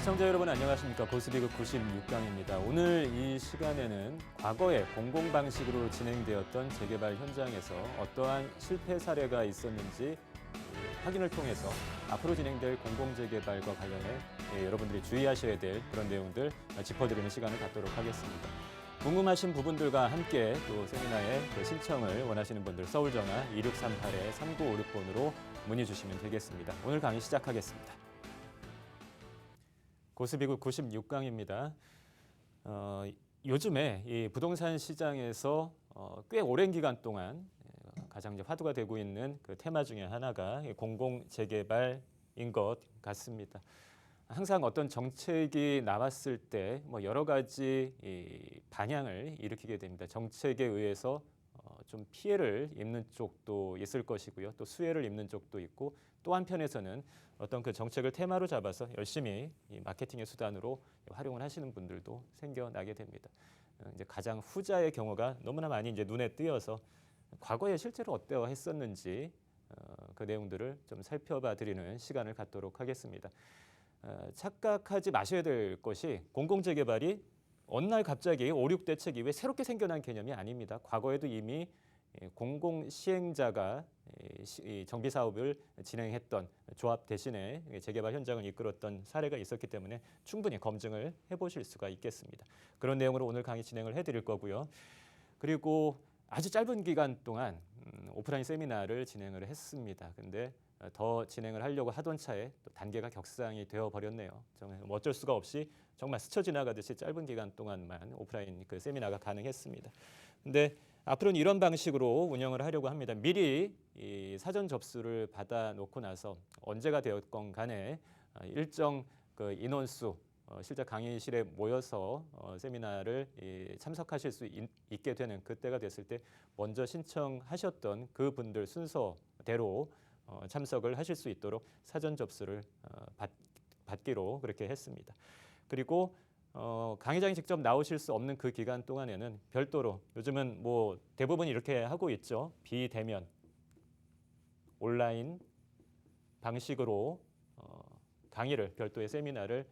시청자 여러분 안녕하십니까. 고스비급 96강입니다. 오늘 이 시간에는 과거에 공공 방식으로 진행되었던 재개발 현장에서 어떠한 실패 사례가 있었는지 확인을 통해서 앞으로 진행될 공공재개발과 관련해 여러분들이 주의하셔야 될 그런 내용들 짚어드리는 시간을 갖도록 하겠습니다. 궁금하신 부분들과 함께 또 세미나에 신청을 원하시는 분들 서울전화 2638-3956번으로 문의 주시면 되겠습니다. 오늘 강의 시작하겠습니다. 고스비급 96강입니다. 요즘에 이 부동산 시장에서 꽤 오랜 기간 동안 가장 이제 화두가 되고 있는 그 테마 중에 하나가 공공재개발인 것 같습니다. 항상 어떤 정책이 나왔을 때 뭐 여러 가지 이 방향을 일으키게 됩니다. 정책에 의해서 좀 피해를 입는 쪽도 있을 것이고요. 또 수혜를 입는 쪽도 있고 또 한편에서는 어떤 그 정책을 테마로 잡아서 열심히 이 마케팅의 수단으로 활용을 하시는 분들도 생겨나게 됩니다. 이제 가장 후자의 경우가 너무나 많이 이제 눈에 띄어서 과거에 실제로 어떠했었는지 그 내용들을 좀 살펴봐 드리는 시간을 갖도록 하겠습니다. 착각하지 마셔야 될 것이 공공재개발이 어느 날 갑자기 5, 6대책 이후에 새롭게 생겨난 개념이 아닙니다. 과거에도 이미 공공시행자가 정비사업을 진행했던 조합 대신에 재개발 현장을 이끌었던 사례가 있었기 때문에 충분히 검증을 해보실 수가 있겠습니다. 그런 내용으로 오늘 강의 진행을 해드릴 거고요. 그리고 아주 짧은 기간 동안 오프라인 세미나를 진행을 했습니다. 근데 더 진행을 하려고 하던 차에 또 단계가 격상이 되어버렸네요. 정말 어쩔 수가 없이 정말 스쳐 지나가듯이 짧은 기간 동안만 오프라인 그 세미나가 가능했습니다. 근데 앞으로는 이런 방식으로 운영을 하려고 합니다. 미리 이 사전 접수를 받아놓고 나서 언제가 되었건 간에 일정 그 인원수 실제 강의실에 모여서 세미나를 참석하실 수 있게 되는 그때가 됐을 때 먼저 신청하셨던 그 분들 순서대로 참석을 하실 수 있도록 사전 접수를 받기로 그렇게 했습니다. 그리고 강의장에 직접 나오실 수 없는 그 기간 동안에는 별도로 요즘은 뭐 대부분 이렇게 하고 있죠. 비대면 온라인 방식으로 강의를 별도의 세미나를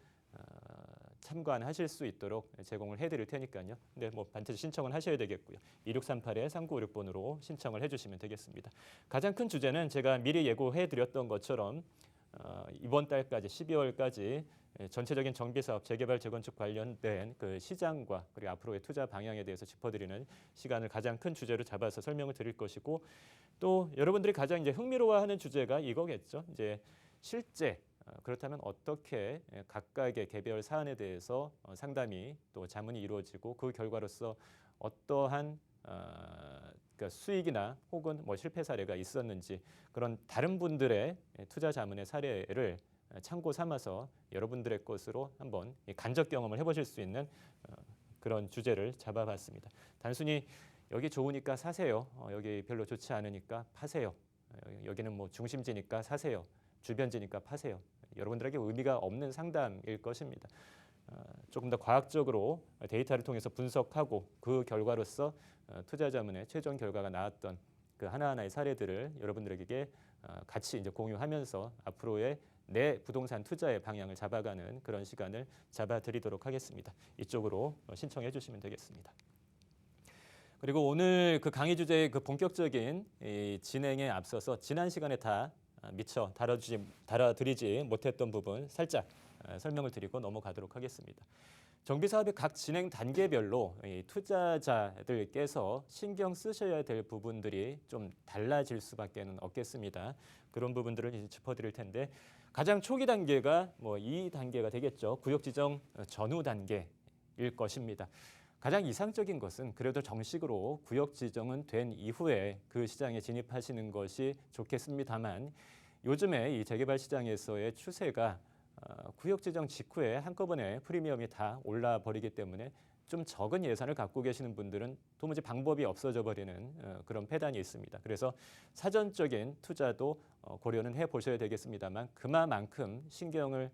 참관하실 수 있도록 제공을 해드릴 테니까요. 근데 뭐 반드시 신청을 하셔야 되겠고요. 2638-3956번으로 신청을 해주시면 되겠습니다. 가장 큰 주제는 제가 미리 예고해드렸던 것처럼 이번 달까지 12월까지 전체적인 정비사업, 재개발, 재건축 관련된 그 시장과 그리고 앞으로의 투자 방향에 대해서 짚어드리는 시간을 가장 큰 주제로 잡아서 설명을 드릴 것이고 또 여러분들이 가장 이제 흥미로워하는 주제가 이거겠죠. 이제 실제 그렇다면 어떻게 각각의 개별 사안에 대해서 상담이 또 자문이 이루어지고 그 결과로서 어떠한 그러니까 수익이나 혹은 뭐 실패 사례가 있었는지 그런 다른 분들의 투자 자문의 사례를 참고 삼아서 여러분들의 것으로 한번 간접 경험을 해보실 수 있는 그런 주제를 잡아봤습니다. 단순히 여기 좋으니까 사세요. 여기 별로 좋지 않으니까 파세요. 여기는 뭐 중심지니까 사세요. 주변지니까 파세요. 여러분들에게 의미가 없는 상담일 것입니다. 조금 더 과학적으로 데이터를 통해서 분석하고 그 결과로서 투자 자문의 최종 결과가 나왔던 그 하나하나의 사례들을 여러분들에게 같이 이제 공유하면서 앞으로의 내 부동산 투자의 방향을 잡아가는 그런 시간을 잡아드리도록 하겠습니다. 이쪽으로 신청해 주시면 되겠습니다. 그리고 오늘 그 강의 주제의 그 본격적인 진행에 앞서서 지난 시간에 다 미처 다뤄드리지 못했던 부분 살짝 설명을 드리고 넘어가도록 하겠습니다. 정비사업의 각 진행 단계별로 투자자들께서 신경 쓰셔야 될 부분들이 좀 달라질 수밖에 없겠습니다. 그런 부분들을 이제 짚어드릴 텐데 가장 초기 단계가 뭐 이 단계가 되겠죠. 구역 지정 전후 단계일 것입니다. 가장 이상적인 것은 그래도 정식으로 구역 지정은 된 이후에 그 시장에 진입하시는 것이 좋겠습니다만 요즘에 이 재개발 시장에서의 추세가 구역 지정 직후에 한꺼번에 프리미엄이 다 올라 버리기 때문에 좀 적은 예산을 갖고 계시는 분들은 도무지 방법이 없어져 버리는 그런 폐단이 있습니다. 그래서 사전적인 투자도 고려는 해보셔야 되겠습니다만 그만큼 신경을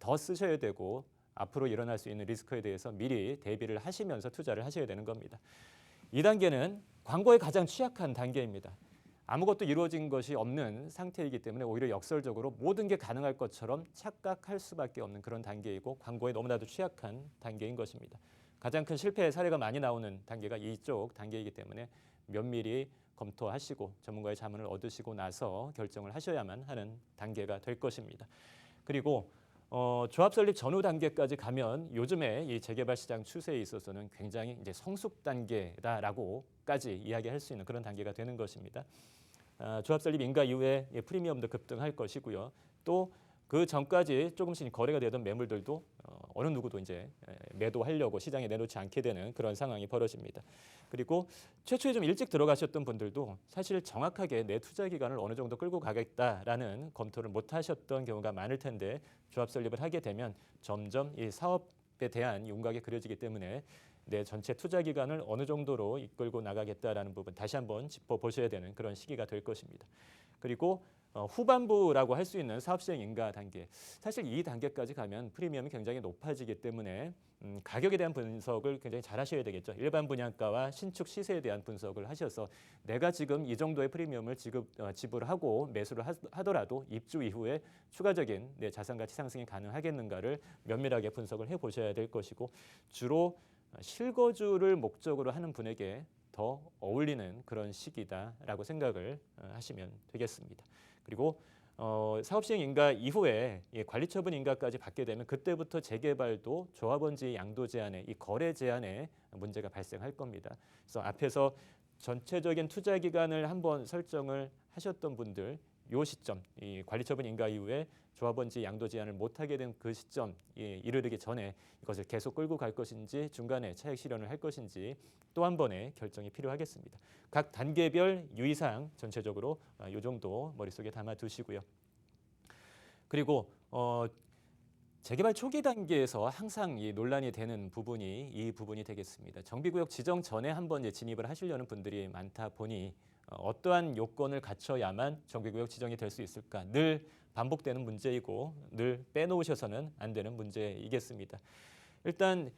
더 쓰셔야 되고 앞으로 일어날 수 있는 리스크에 대해서 미리 대비를 하시면서 투자를 하셔야 되는 겁니다. 2단계는 광고에 가장 취약한 단계입니다. 아무것도 이루어진 것이 없는 상태이기 때문에 오히려 역설적으로 모든 게 가능할 것처럼 착각할 수밖에 없는 그런 단계이고 광고에 너무나도 취약한 단계인 것입니다. 가장 큰 실패의 사례가 많이 나오는 단계가 이쪽 단계이기 때문에 면밀히 검토하시고 전문가의 자문을 얻으시고 나서 결정을 하셔야만 하는 단계가 될 것입니다. 그리고 조합 설립 전후 단계까지 가면 요즘에 이 재개발 시장 추세에 있어서는 굉장히 이제 성숙 단계다라고까지 이야기할 수 있는 그런 단계가 되는 것입니다. 조합 설립 인가 이후에 프리미엄도 급등할 것이고요. 또 그 전까지 조금씩 거래가 되던 매물들도 어느 누구도 이제 매도하려고 시장에 내놓지 않게 되는 그런 상황이 벌어집니다. 그리고 최초에 좀 일찍 들어가셨던 분들도 사실 정확하게 내 투자 기간을 어느 정도 끌고 가겠다라는 검토를 못 하셨던 경우가 많을 텐데 조합 설립을 하게 되면 점점 이 사업에 대한 윤곽이 그려지기 때문에 내 전체 투자 기간을 어느 정도로 이끌고 나가겠다라는 부분 다시 한번 짚어보셔야 되는 그런 시기가 될 것입니다. 그리고 후반부라고 할 수 있는 사업 시행 인가 단계. 사실 이 단계까지 가면 프리미엄이 굉장히 높아지기 때문에 가격에 대한 분석을 굉장히 잘 하셔야 되겠죠. 일반 분양가와 신축 시세에 대한 분석을 하셔서 내가 지금 이 정도의 프리미엄을 지불하고 매수를 하더라도 입주 이후에 추가적인 내 자산 가치 상승이 가능하겠는가를 면밀하게 분석을 해보셔야 될 것이고 주로 실거주를 목적으로 하는 분에게 더 어울리는 그런 시기다라고 생각을 하시면 되겠습니다. 그리고 사업 시행 인가 이후에 관리 처분 인가까지 받게 되면 그때부터 재개발도 조합원지 양도 제한에 이 거래 제한에 문제가 발생할 겁니다. 그래서 앞에서 전체적인 투자 기간을 한번 설정을 하셨던 분들 요 시점 이 관리 처분 인가 이후에 조합원지 양도 제한을 못하게 된 그 시점 이르기 전에 이것을 계속 끌고 갈 것인지 중간에 차익 실현을 할 것인지 또 한 번의 결정이 필요하겠습니다. 각 단계별 유의사항 전체적으로 이 정도 머릿속에 담아두시고요. 그리고 재개발 초기 단계에서 항상 이 논란이 되는 부분이 이 부분이 되겠습니다. 정비구역 지정 전에 한번 진입을 하시려는 분들이 많다 보니 어떠한 요건을 갖춰야만 정비구역 지정이 될 수 있을까 늘 반복되는 문제이고 늘 빼놓으셔서는 안 되는 문제이겠습니다. 일단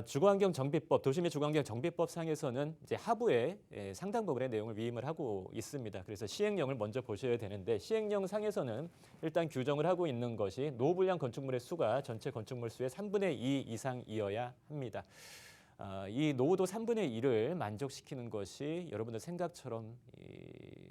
주거환경정비법, 도시및 주거환경정비법 상에서는 이제 하부에 상당 부분의 내용을 위임을 하고 있습니다. 그래서 시행령을 먼저 보셔야 되는데 시행령 상에서는 일단 규정을 하고 있는 것이 노후불량 건축물의 수가 전체 건축물 수의 3분의 2 이상이어야 합니다. 이 노후도 3분의 1을 만족시키는 것이 여러분들 생각처럼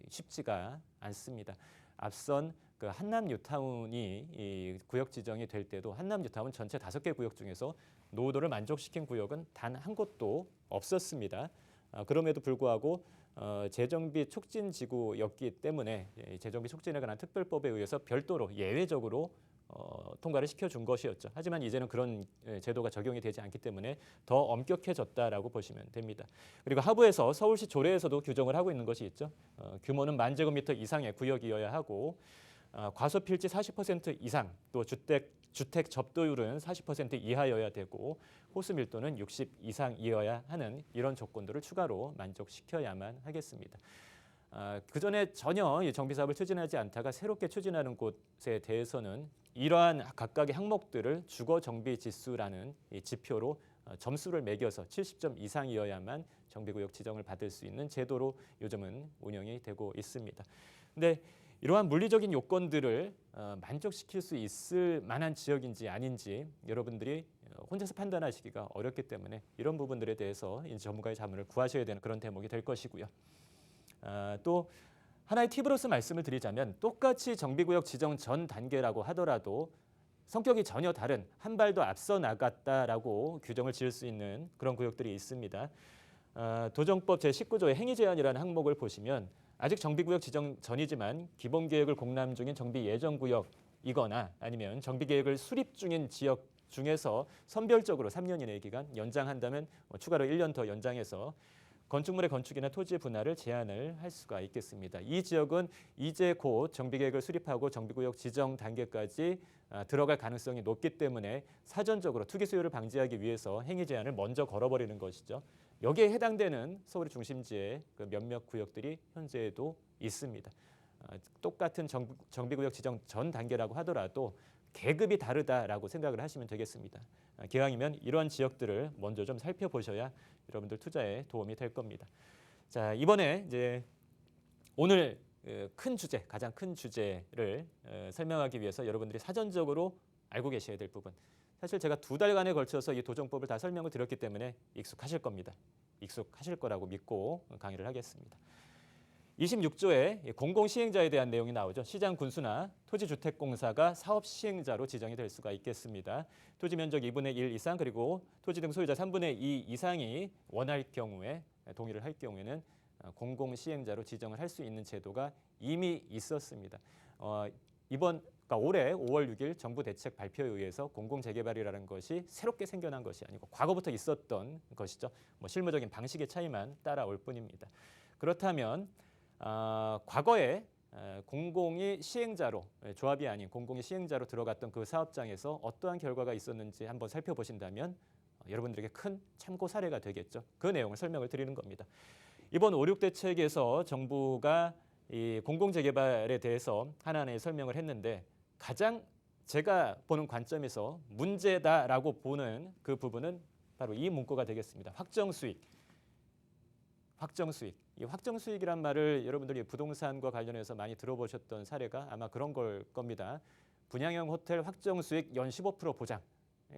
쉽지가 않습니다. 앞선 그 한남 뉴타운이 이 구역 지정이 될 때도 한남 뉴타운 전체 5개 구역 중에서 노후도를 만족시킨 구역은 단 한 곳도 없었습니다. 그럼에도 불구하고 재정비 촉진 지구였기 때문에 재정비 촉진에 관한 특별법에 의해서 별도로 예외적으로 통과를 시켜준 것이었죠. 하지만 이제는 그런 제도가 적용이 되지 않기 때문에 더 엄격해졌다라고 보시면 됩니다. 그리고 하부에서 서울시 조례에서도 규정을 하고 있는 것이 있죠. 규모는 10,000제곱미터 이상의 구역이어야 하고 과소 필지 40% 이상 또 주택 접도율은 40% 이하여야 되고 호수 밀도는 60 이상이어야 하는 이런 조건들을 추가로 만족시켜야만 하겠습니다. 그전에 전혀 정비 사업을 추진하지 않다가 새롭게 추진하는 곳에 대해서는 이러한 각각의 항목들을 주거 정비 지수라는 지표로 점수를 매겨서 70점 이상이어야만 정비구역 지정을 받을 수 있는 제도로 요즘은 운영이 되고 있습니다. 근데 이러한 물리적인 요건들을 만족시킬 수 있을 만한 지역인지 아닌지 여러분들이 혼자서 판단하시기가 어렵기 때문에 이런 부분들에 대해서 전문가의 자문을 구하셔야 되는 그런 대목이 될 것이고요. 또 하나의 팁으로서 말씀을 드리자면 똑같이 정비구역 지정 전 단계라고 하더라도 성격이 전혀 다른 한 발도 앞서 나갔다라고 규정을 지을 수 있는 그런 구역들이 있습니다. 도정법 제19조의 행위 제한이라는 항목을 보시면 아직 정비구역 지정 전이지만 기본계획을 공람 중인 정비 예정구역이거나 아니면 정비계획을 수립 중인 지역 중에서 선별적으로 3년 이내의 기간 연장한다면 추가로 1년 더 연장해서 건축물의 건축이나 토지의 분할을 제한을 할 수가 있겠습니다. 이 지역은 이제 곧 정비계획을 수립하고 정비구역 지정 단계까지 들어갈 가능성이 높기 때문에 사전적으로 투기 수요를 방지하기 위해서 행위 제한을 먼저 걸어버리는 것이죠. 여기에 해당되는 서울의 중심지의 그 몇몇 구역들이 현재에도 있습니다. 똑같은 정비구역 지정 전 단계라고 하더라도 계급이 다르다라고 생각을 하시면 되겠습니다. 기왕이면 이러한 지역들을 먼저 좀 살펴보셔야 여러분들 투자에 도움이 될 겁니다. 자, 이번에 이제 오늘 큰 주제, 가장 큰 주제를 설명하기 위해서 여러분들이 사전적으로 알고 계셔야 될 부분. 사실 제가 2달간에 걸쳐서 이 도정법을 다 설명을 드렸기 때문에 익숙하실 겁니다. 익숙하실 거라고 믿고 강의를 하겠습니다. 26조에 공공시행자에 대한 내용이 나오죠. 시장 군수나 토지주택공사가 사업 시행자로 지정이 될 수가 있겠습니다. 토지 면적 2분의 1 이상 그리고 토지 등 소유자 3분의 2 이상이 원할 경우에 동의를 할 경우에는 공공시행자로 지정을 할 수 있는 제도가 이미 있었습니다. 그러니까 올해 5월 6일 정부 대책 발표에 의해서 공공재개발이라는 것이 새롭게 생겨난 것이 아니고 과거부터 있었던 것이죠. 뭐 실무적인 방식의 차이만 따라올 뿐입니다. 그렇다면 과거에 공공이 시행자로, 조합이 아닌 공공이 시행자로 들어갔던 그 사업장에서 어떠한 결과가 있었는지 한번 살펴보신다면 여러분들에게 큰 참고 사례가 되겠죠. 그 내용을 설명을 드리는 겁니다. 이번 5.6 대책에서 정부가 이 공공재개발에 대해서 하나하나 설명을 했는데 가장 제가 보는 관점에서 문제다라고 보는 그 부분은 바로 이 문구가 되겠습니다. 확정수익. 확정수익. 이 확정수익이란 말을 여러분들이 부동산과 관련해서 많이 들어보셨던 사례가 아마 그런 걸 겁니다. 분양형 호텔 확정수익 연 15% 보장.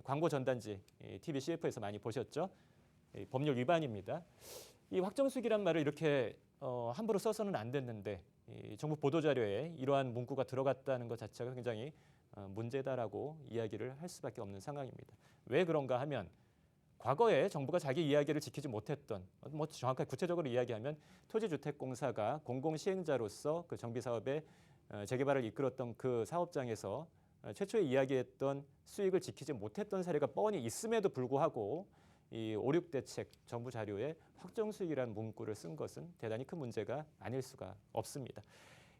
광고 전단지 TV CF에서 많이 보셨죠? 법률 위반입니다. 이 확정수익이란 말을 이렇게 함부로 써서는 안 됐는데 정부 보도자료에 이러한 문구가 들어갔다는 것 자체가 굉장히 문제다라고 이야기를 할 수밖에 없는 상황입니다. 왜 그런가 하면 과거에 정부가 자기 이야기를 지키지 못했던, 뭐 정확하게 구체적으로 이야기하면 토지주택공사가 공공시행자로서 그 정비사업의 재개발을 이끌었던 그 사업장에서 최초에 이야기했던 수익을 지키지 못했던 사례가 뻔히 있음에도 불구하고 이 5.6 대책 정부 자료에 확정수익이라는 문구를 쓴 것은 대단히 큰 문제가 아닐 수가 없습니다.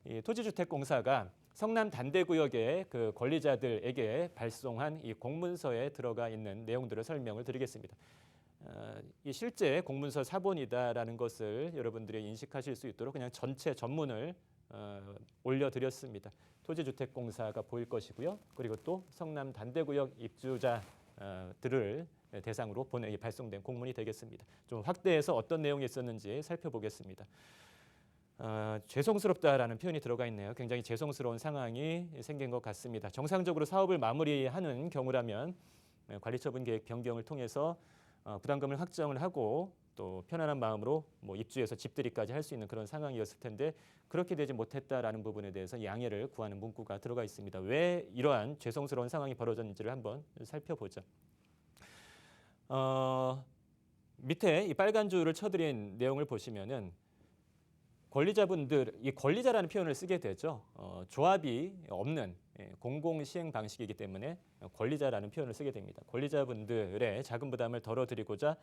이 토지주택공사가 성남 단대구역의 그 권리자들에게 발송한 이 공문서에 들어가 있는 내용들을 설명을 드리겠습니다. 이 실제 공문서 사본이다라는 것을 여러분들이 인식하실 수 있도록 그냥 전체 전문을 올려드렸습니다. 토지주택공사가 보일 것이고요. 그리고 또 성남 단대구역 입주자들을 대상으로 발송된 공문이 되겠습니다. 좀 확대해서 어떤 내용이 있었는지 살펴보겠습니다. 죄송스럽다라는 표현이 들어가 있네요. 굉장히 죄송스러운 상황이 생긴 것 같습니다. 정상적으로 사업을 마무리하는 경우라면 관리처분 계획 변경을 통해서 부담금을 확정을 하고 또 편안한 마음으로 뭐 입주해서 집들이까지 할 수 있는 그런 상황이었을 텐데 그렇게 되지 못했다라는 부분에 대해서 양해를 구하는 문구가 들어가 있습니다. 왜 이러한 죄송스러운 상황이 벌어졌는지를 한번 살펴보죠. 밑에 이 빨간 줄을 쳐드린 내용을 보시면은 권리자분들, 이 권리자라는 표현을 쓰게 되죠. 조합이 없는 공공시행 방식이기 때문에 권리자라는 표현을 쓰게 됩니다. 권리자분들의 자금 부담을 덜어드리고자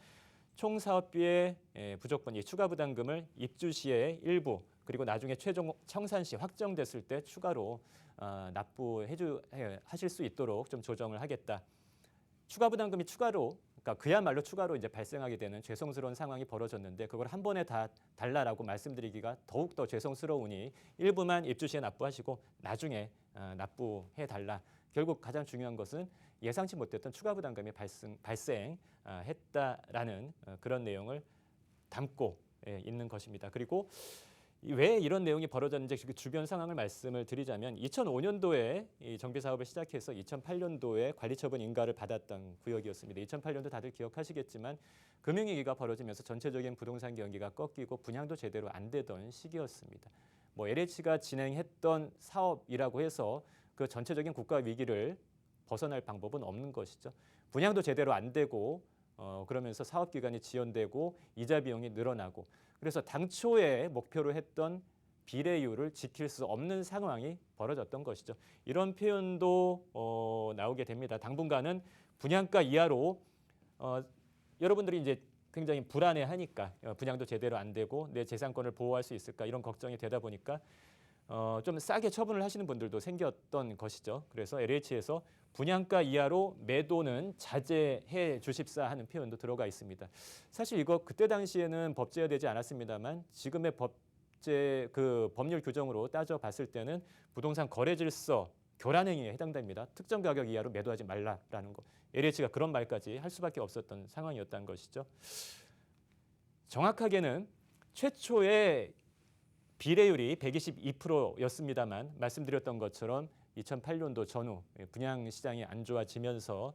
총 사업비의 부족분, 이 추가 부담금을 입주 시에 일부 그리고 나중에 최종 청산 시 확정됐을 때 추가로 납부하실 수 있도록 좀 조정을 하겠다. 추가 부담금이 추가로 그러니까 그야말로 추가로 이제 발생하게 되는 죄송스러운 상황이 벌어졌는데 그걸 한 번에 다 달라라고 말씀드리기가 더욱 더 죄송스러우니 일부만 입주 시에 납부하시고 나중에 납부해 달라. 결국 가장 중요한 것은 예상치 못했던 추가 부담금이 발생했다라는 그런 내용을 담고 있는 것입니다. 그리고 왜 이런 내용이 벌어졌는지 그 주변 상황을 말씀을 드리자면 2005년도에 이 정비 사업을 시작해서 2008년도에 관리처분 인가를 받았던 구역이었습니다. 2008년도 다들 기억하시겠지만 금융위기가 벌어지면서 전체적인 부동산 경기가 꺾이고 분양도 제대로 안 되던 시기였습니다. 뭐 LH가 진행했던 사업이라고 해서 그 전체적인 국가 위기를 벗어날 방법은 없는 것이죠. 분양도 제대로 안 되고 그러면서 사업 기간이 지연되고 이자 비용이 늘어나고 그래서 당초에 목표로 했던 비례율을 지킬 수 없는 상황이 벌어졌던 것이죠. 이런 표현도 나오게 됩니다. 당분간은 분양가 이하로 여러분들이 이제 굉장히 불안해하니까 분양도 제대로 안 되고 내 재산권을 보호할 수 있을까 이런 걱정이 되다 보니까 좀 싸게 처분을 하시는 분들도 생겼던 것이죠. 그래서 LH에서 분양가 이하로 매도는 자제해 주십사 하는 표현도 들어가 있습니다. 사실 이거 그때 당시에는 법제화되지 않았습니다만 지금의 법률 규정으로 따져봤을 때는 부동산 거래 질서 교란 행위에 해당됩니다. 특정 가격 이하로 매도하지 말라라는 거. LH가 그런 말까지 할 수밖에 없었던 상황이었다는 것이죠. 정확하게는 최초의 비례율이 122%였습니다만 말씀드렸던 것처럼 2008년도 전후 분양 시장이 안 좋아지면서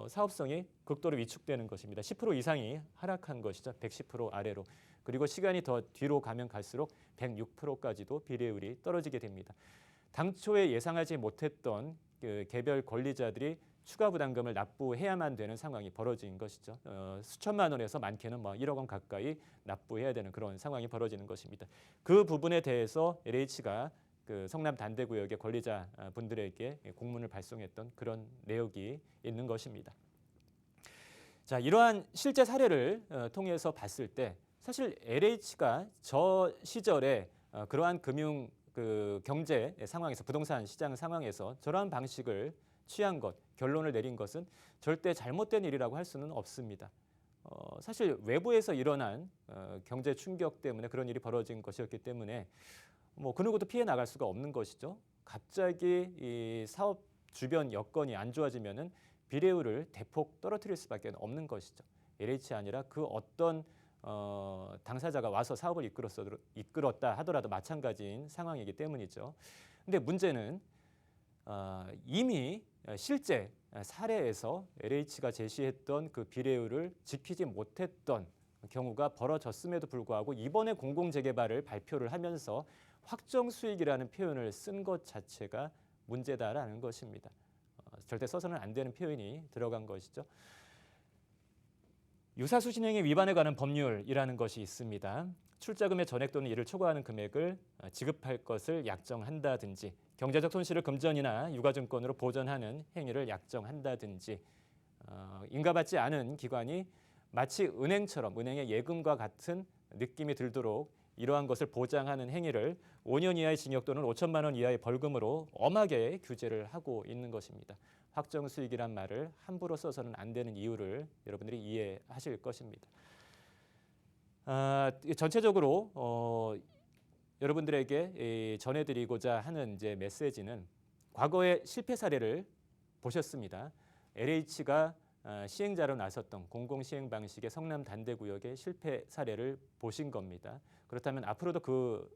사업성이 극도로 위축되는 것입니다. 10% 이상이 하락한 것이죠. 110% 아래로. 그리고 시간이 더 뒤로 가면 갈수록 106%까지도 비례율이 떨어지게 됩니다. 당초에 예상하지 못했던 그 개별 권리자들이 추가 부담금을 납부해야만 되는 상황이 벌어진 것이죠. 수천만 원에서 많게는 1억 원 가까이 납부해야 되는 그런 상황이 벌어지는 것입니다. 그 부분에 대해서 LH가 그 성남 단대구역의 권리자 분들에게 공문을 발송했던 그런 내역이 있는 것입니다. 자, 이러한 실제 사례를 통해서 봤을 때 사실 LH가 저 시절에 그러한 금융 그 경제 상황에서 부동산 시장 상황에서 저러한 방식을 취한 것, 결론을 내린 것은 절대 잘못된 일이라고 할 수는 없습니다. 사실 외부에서 일어난 경제 충격 때문에 그런 일이 벌어진 것이었기 때문에 그 누구도 피해 나갈 수가 없는 것이죠. 갑자기 이 사업 주변 여건이 안 좋아지면은 비례율을 대폭 떨어뜨릴 수밖에 없는 것이죠. LH 아니라 그 어떤 당사자가 와서 사업을 이끌었다 하더라도 마찬가지인 상황이기 때문이죠. 근데 문제는 이미 실제 사례에서 LH가 제시했던 그 비례율을 지키지 못했던 경우가 벌어졌음에도 불구하고 이번에 공공재개발을 발표를 하면서 확정 수익이라는 표현을 쓴 것 자체가 문제다라는 것입니다. 절대 써서는 안 되는 표현이 들어간 것이죠. 유사수신행위 위반에 관한 법률이라는 것이 있습니다. 출자금의 전액 또는 이를 초과하는 금액을 지급할 것을 약정한다든지 경제적 손실을 금전이나 유가증권으로 보전하는 행위를 약정한다든지 인가받지 않은 기관이 마치 은행처럼 은행의 예금과 같은 느낌이 들도록 이러한 것을 보장하는 행위를 5년 이하의 징역 또는 5천만 원 이하의 벌금으로 엄하게 규제를 하고 있는 것입니다. 확정 수익이란 말을 함부로 써서는 안 되는 이유를 여러분들이 이해하실 것입니다. 전체적으로 여러분들에게 전해드리고자 하는 이제 메시지는 과거의 실패 사례를 보셨습니다. LH가 시행자로 나섰던 공공시행 방식의 성남 단대구역의 실패 사례를 보신 겁니다. 그렇다면 앞으로도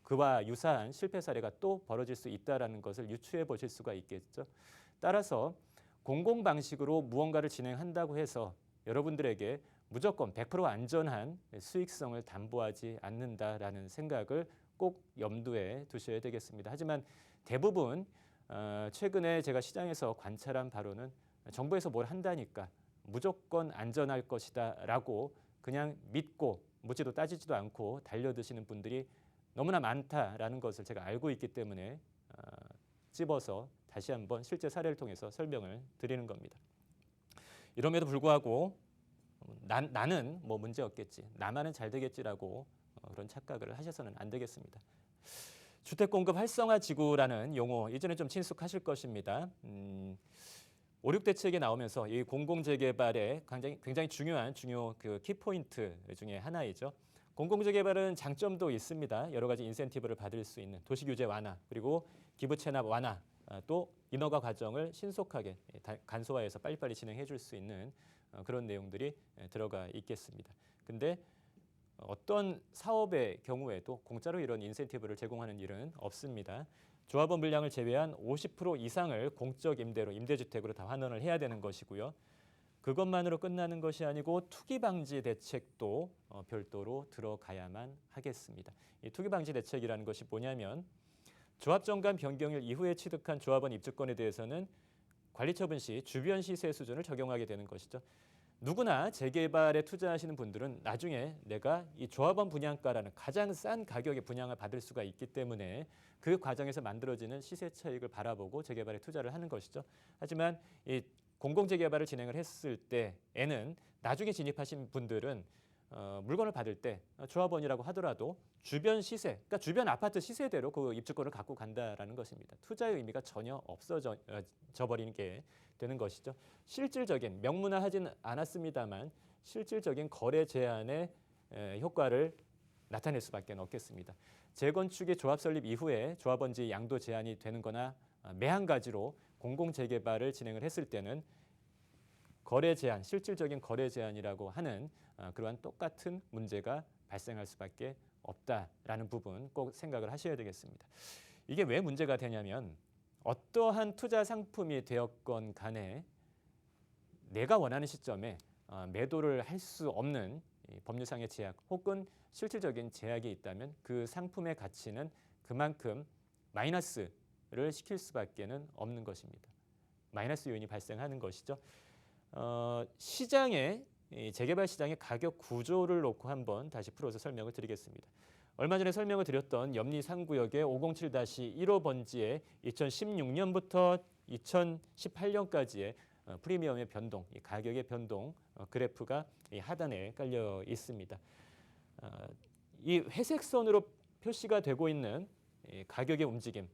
그와 유사한 실패 사례가 또 벌어질 수 있다는 것을 유추해 보실 수가 있겠죠. 따라서 공공 방식으로 무언가를 진행한다고 해서 여러분들에게 무조건 100% 안전한 수익성을 담보하지 않는다라는 생각을 꼭 염두에 두셔야 되겠습니다. 하지만 대부분 최근에 제가 시장에서 관찰한 바로는 정부에서 뭘 한다니까 무조건 안전할 것이다 라고 그냥 믿고 묻지도 따지지도 않고 달려드시는 분들이 너무나 많다라는 것을 제가 알고 있기 때문에 찝어서 다시 한번 실제 사례를 통해서 설명을 드리는 겁니다. 이럼에도 불구하고 나는 뭐 문제 없겠지, 나만은 잘 되겠지라고 그런 착각을 하셔서는 안 되겠습니다. 주택공급 활성화 지구라는 용어 이전에 좀 친숙하실 것입니다. 5.6 대책에 나오면서 이 공공재개발의 굉장히 중요한 그 키포인트 중에 하나이죠. 공공재개발은 장점도 있습니다. 여러 가지 인센티브를 받을 수 있는 도시규제 완화, 그리고 기부 체납 완화, 또 인허가 과정을 신속하게 간소화해서 빨리빨리 진행해 줄 수 있는 그런 내용들이 들어가 있겠습니다. 근데 어떤 사업의 경우에도 공짜로 이런 인센티브를 제공하는 일은 없습니다. 조합원 물량을 제외한 50% 이상을 공적 임대로 임대주택으로 다 환원을 해야 되는 것이고요. 그것만으로 끝나는 것이 아니고 투기 방지 대책도 별도로 들어가야만 하겠습니다. 이 투기 방지 대책이라는 것이 뭐냐면 조합 정관 변경일 이후에 취득한 조합원 입주권에 대해서는 관리 처분 시 주변 시세 수준을 적용하게 되는 것이죠. 누구나 재개발에 투자하시는 분들은 나중에 내가 이 조합원 분양가라는 가장 싼 가격에 분양을 받을 수가 있기 때문에 그 과정에서 만들어지는 시세 차익을 바라보고 재개발에 투자를 하는 것이죠. 하지만 이 공공재개발을 진행을 했을 때에는 나중에 진입하신 분들은 물건을 받을 때 조합원이라고 하더라도 주변 시세, 그러니까 주변 아파트 시세대로 그 입주권을 갖고 간다라는 것입니다. 투자의 의미가 전혀 없어져 버리는 게 되는 것이죠. 실질적인 명문화하진 않았습니다만 실질적인 거래 제한의 효과를 나타낼 수밖에 없겠습니다. 재건축의 조합 설립 이후에 조합원지 양도 제한이 되는 거나 매한 가지로 공공재개발을 진행을 했을 때는 거래 제한, 실질적인 거래 제한이라고 하는 그러한 똑같은 문제가 발생할 수밖에 없다라는 부분 꼭 생각을 하셔야 되겠습니다. 이게 왜 문제가 되냐면 어떠한 투자 상품이 되었건 간에 내가 원하는 시점에 매도를 할 수 없는 법률상의 제약 혹은 실질적인 제약이 있다면 그 상품의 가치는 그만큼 마이너스를 시킬 수밖에는 없는 것입니다. 마이너스 요인이 발생하는 것이죠. 시장의 재개발 시장의 가격 구조를 놓고 한번 다시 풀어서 설명을 드리겠습니다. 얼마 전에 설명을 드렸던 염리 3구역의 507-1호 번지의 2016년부터 2018년까지의 프리미엄의 변동, 이 가격의 변동 그래프가 이 하단에 깔려 있습니다. 이 회색 선으로 표시가 되고 있는 가격의 움직임,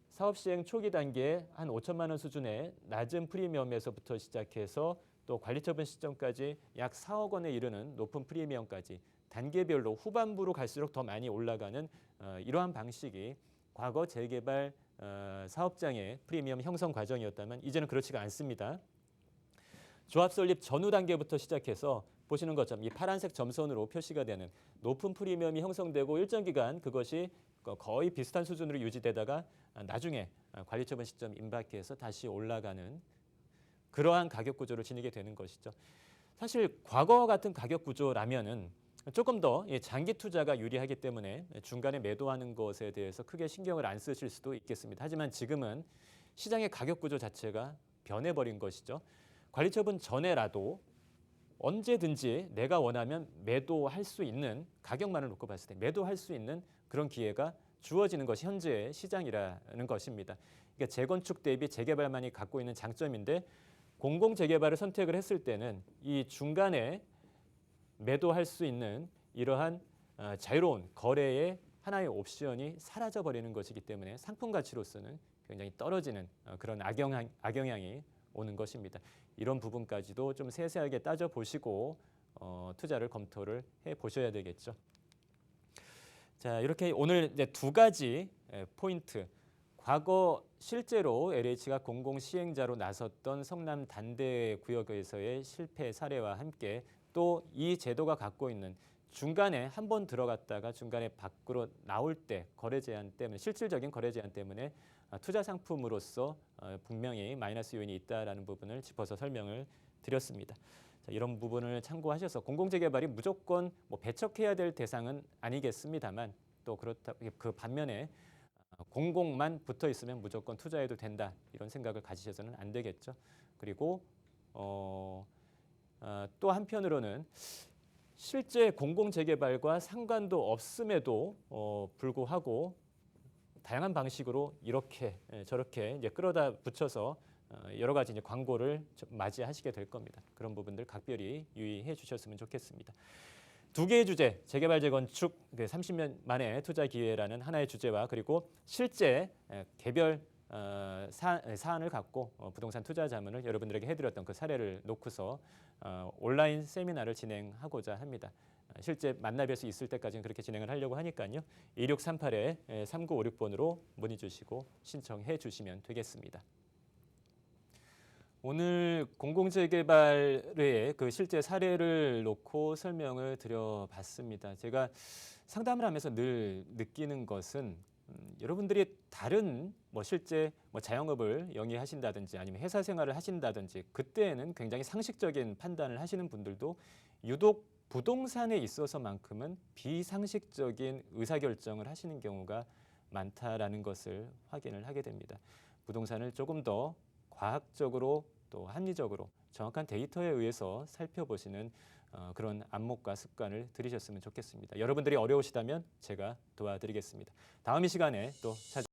사업 시행 초기 단계에 한 5천만 원 수준의 낮은 프리미엄에서부터 시작해서 또 관리 처분 시점까지 약 4억 원에 이르는 높은 프리미엄까지 단계별로 후반부로 갈수록 더 많이 올라가는 이러한 방식이 과거 재개발 사업장의 프리미엄 형성 과정이었다면 이제는 그렇지가 않습니다. 조합 설립 전후 단계부터 시작해서 보시는 것처럼 이 파란색 점선으로 표시가 되는 높은 프리미엄이 형성되고 일정 기간 그것이 거의 비슷한 수준으로 유지되다가 나중에 관리 처분 시점 임박해서 다시 올라가는 그러한 가격 구조를 지니게 되는 것이죠. 사실 과거와 같은 가격 구조라면은 조금 더 장기 투자가 유리하기 때문에 중간에 매도하는 것에 대해서 크게 신경을 안 쓰실 수도 있겠습니다. 하지만 지금은 시장의 가격 구조 자체가 변해버린 것이죠. 관리 처분 전에라도 언제든지 내가 원하면 매도할 수 있는 가격만을 놓고 봤을 때 매도할 수 있는 그런 기회가 주어지는 것이 현재의 시장이라는 것입니다. 그러니까 재건축 대비 재개발만이 갖고 있는 장점인데 공공 재개발을 선택을 했을 때는 이 중간에 매도할 수 있는 이러한 자유로운 거래의 하나의 옵션이 사라져 버리는 것이기 때문에 상품 가치로서는 굉장히 떨어지는 그런 악영향이 오는 것입니다. 이런 부분까지도 좀 세세하게 따져 보시고 투자를 검토를 해 보셔야 되겠죠. 자, 이렇게 오늘 이제 두 가지 포인트. 과거 실제로 LH가 공공 시행자로 나섰던 성남 단대 구역에서의 실패 사례와 함께 또 이 제도가 갖고 있는 중간에 한 번 들어갔다가 중간에 밖으로 나올 때 거래 제한 때문에 실질적인 거래 제한 때문에 투자 상품으로서 분명히 마이너스 요인이 있다라는 부분을 짚어서 설명을 드렸습니다. 자, 이런 부분을 참고하셔서 공공재개발이 무조건 뭐 배척해야 될 대상은 아니겠습니다만 또 그렇다 그 반면에 공공만 붙어 있으면 무조건 투자해도 된다 이런 생각을 가지셔서는 안 되겠죠. 그리고 또 한편으로는 실제 공공재개발과 상관도 없음에도 불구하고 다양한 방식으로 이렇게 저렇게 이제 끌어다 붙여서 여러 가지 이제 광고를 맞이하시게 될 겁니다. 그런 부분들 각별히 유의해 주셨으면 좋겠습니다. 두 개의 주제, 재개발 재건축 30년 만에 투자 기회라는 하나의 주제와 그리고 실제 개별 사안을 갖고 부동산 투자 자문을 여러분들에게 해드렸던 그 사례를 놓고서 온라인 세미나를 진행하고자 합니다. 실제 만나 뵐 수 있을 때까지는 그렇게 진행을 하려고 하니까요. 2638-3956번으로 문의 주시고 신청해 주시면 되겠습니다. 오늘 공공재개발의 그 실제 사례를 놓고 설명을 드려봤습니다. 제가 상담을 하면서 늘 느끼는 것은 여러분들이 다른 실제 자영업을 영위하신다든지 아니면 회사 생활을 하신다든지 그때에는 굉장히 상식적인 판단을 하시는 분들도 유독 부동산에 있어서만큼은 비상식적인 의사결정을 하시는 경우가 많다라는 것을 확인을 하게 됩니다. 부동산을 조금 더 과학적으로 또 합리적으로 정확한 데이터에 의해서 살펴보시는 그런 안목과 습관을 들이셨으면 좋겠습니다. 여러분들이 어려우시다면 제가 도와드리겠습니다. 다음 이 시간에 또 찾아